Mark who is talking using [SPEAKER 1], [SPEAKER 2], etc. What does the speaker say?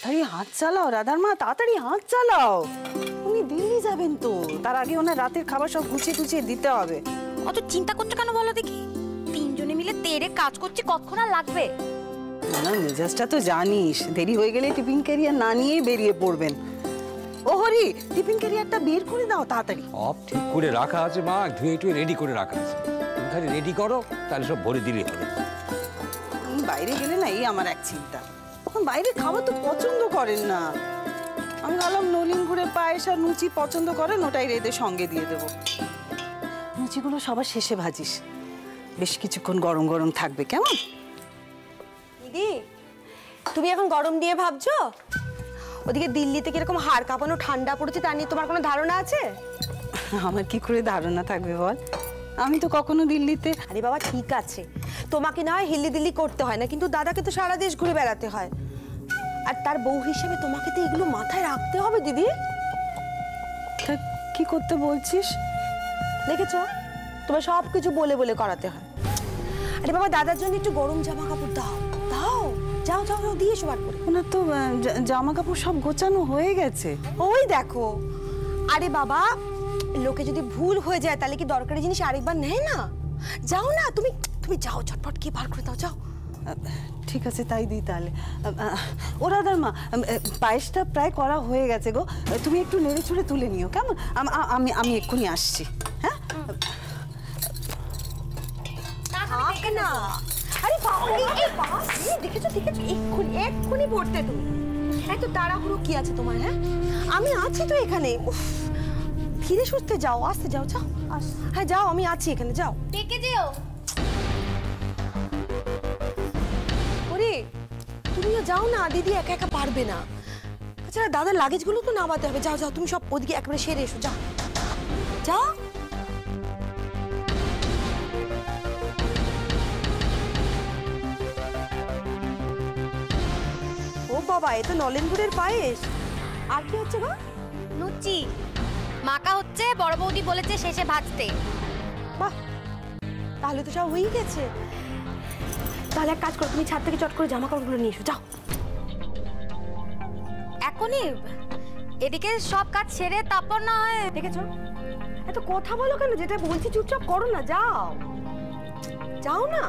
[SPEAKER 1] তাড়াতাড়ি হাত চালাও রাধার মা, তাড়াতাড়ি হাত চালাও। উনি দিল্লি যাবেন তো, তার আগে ওনার রাতের খাবার সব গুছিয়ে গুছিয়ে দিতে হবে।
[SPEAKER 2] অত চিন্তা করছো কেন বলো দেখি? তিনজনে মিলে তেরে কাজ করছি, কতক্ষণ আর লাগবে?
[SPEAKER 1] না মেজাজটা তো জানিস, দেরি হয়ে গেলে টিফিন ক্যারিয়ার না নিয়েই বেরিয়ে পড়বেন। ও হরি, টিফিন ক্যারিয়ারটা বের করে দাও তাড়াতাড়ি।
[SPEAKER 3] সব ঠিক করে রাখা আছে মা, ধুয়ে টুয়ে রেডি করে রাখা আছে। তুমি খালি রেডি করো, তাহলে সব ভরে দিলেই হবে।
[SPEAKER 1] বাইরে গেলে না এই আমার এক চিন্তা, বাইরে খাবার তো পছন্দ করেন না। আমি ভাবলাম নলিন গুড়ের পায়েস আর লুচি পছন্দ করেন, ওটাই রেঁধে সঙ্গে দিয়ে দেবো। লুচিগুলো সবার শেষে ভাজিস, বেশ কিছুক্ষণ গরম গরম থাকবে, কেমন?
[SPEAKER 4] দিদি, তুমি এখন গরম দিয়ে ভাবছো? ওদিকে দিল্লিতে কিরকম হাড় কাঁপানো ঠান্ডা পড়েছে তা নিয়ে তোমার কোনো ধারণা আছে?
[SPEAKER 1] আমার কি করে ধারণা থাকবে বল, আমি তো কখনো দিল্লিতে।
[SPEAKER 4] আরে বাবা ঠিক আছে, তোমাকে না হয় হিল্লি দিল্লি করতে হয় না, কিন্তু দাদাকে তো সারা দেশ ঘুরে বেড়াতে হয়। আর তার বউ হিসেবে তোমাকে তো এগুলো মাথায় রাখতে হবে দিদি।
[SPEAKER 1] তা কি করতে বলছিস?
[SPEAKER 4] দেখেছো, তোমার সব কিছু বলে বলে করাতে হয়। আরে বাবা দাদার জন্য একটু গরম জামা কাপড় দাও দাও, যাও যাও যাও দিয়ে এসো বার করে।
[SPEAKER 1] ওনার তো জামা কাপড় সব গোছানো হয়ে গেছে।
[SPEAKER 4] ওই দেখো, আরে বাবা লোকে যদি ভুল হয়ে যায় তাহলে কি দরকারি জিনিস আরেকবার নেয় না? যাও না, তুমি তুমি যাও, ঝটপট কি বার করে দাও, যাও।
[SPEAKER 1] ঠিক আছে তাই দিই তাহলে। ও রাধার মা, পায়েসটা প্রায় করা হয়ে গেছে গো, তুমি একটু নেড়ে ছুড়ে তুলে নিও, কেমন? আমি আমি এক্ষুনি আসছি। হ্যাঁ
[SPEAKER 4] না, আরে বাবা এই বাবা, দেখেছো দেখেছো, এক্ষুনি এক্ষুনি পড়তে তুমি। এত তাড়াহুড়ো কি আছে তোমার? হ্যাঁ আমি আছি তো এখানে। ধীরে সুস্থে যাও, আস্তে যাও, যাও। হ্যাঁ যাও, আমি আছি এখানে, যাও।
[SPEAKER 2] ডেকে যেও।
[SPEAKER 4] ওরে তুমিও যাও না, দিদি একা একা পারবে না। আচ্ছা দাদার লাগেজগুলো তো নামাতে হবে, যাও যাও, তুমি সব ওদিকে একেবারে সেরে এসো, যাও যাও। ও বাবা, এ তো নলেন গুড়ের পায়েস। আর কি হচ্ছে গো?
[SPEAKER 2] লুচি মাখা হচ্ছে, বড় বৌদি বলেছে শেষে ভাজতে।
[SPEAKER 4] বাহ, তাহলে তো সব হয়ে গেছে। তাহলে এক কাজ করো, তুমি ছাদ থেকে চট করে জামা কাপড়গুলো নিয়ে এসো, যাও।
[SPEAKER 2] এখনই এদিকে সব কাজ সেরে তারপর না হয়।
[SPEAKER 4] দেখেছো, এত কথা বলো কেন? যেটা বলছি চুপচাপ করো না, যাও যাও না।